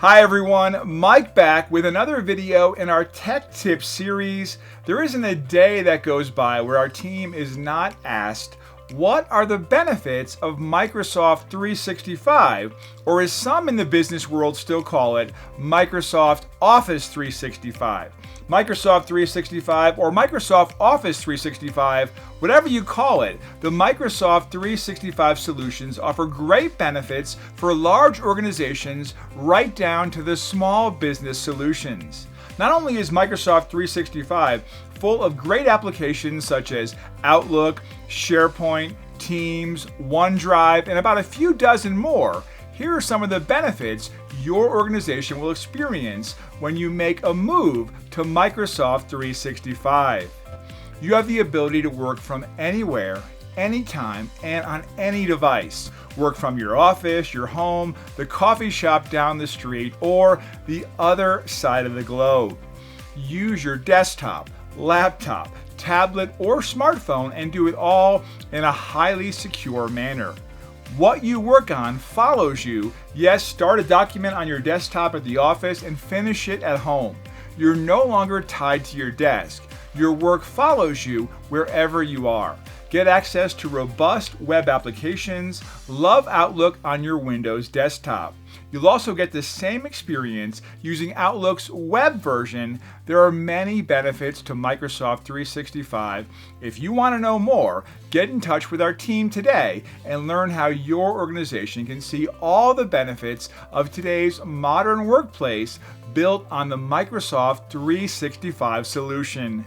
Hi everyone, Mike back with another video in our Tech Tips series. There isn't a day that goes by where our team is not asked, what are the benefits of Microsoft 365, or as some in the business world still call it, Microsoft Office 365. Microsoft 365 or Microsoft Office 365, whatever you call it, the Microsoft 365 solutions offer great benefits for large organizations right down to the small business solutions. Not only is Microsoft 365 full of great applications such as Outlook, SharePoint, Teams, OneDrive, and about a few dozen more, here are some of the benefits your organization will experience when you make a move to Microsoft 365. You have the ability to work from anywhere, anytime, and on any device. Work from your office, your home, the coffee shop down the street, or the other side of the globe. Use your desktop, laptop, tablet, or smartphone and do it all in a highly secure manner. What you work on follows you. Yes, start a document on your desktop at the office and finish it at home. You're no longer tied to your desk. Your work follows you wherever you are. Get access to robust web applications. Love Outlook on your Windows desktop. You'll also get the same experience using Outlook's web version. There are many benefits to Microsoft 365. If you want to know more, get in touch with our team today and learn how your organization can see all the benefits of today's modern workplace built on the Microsoft 365 solution.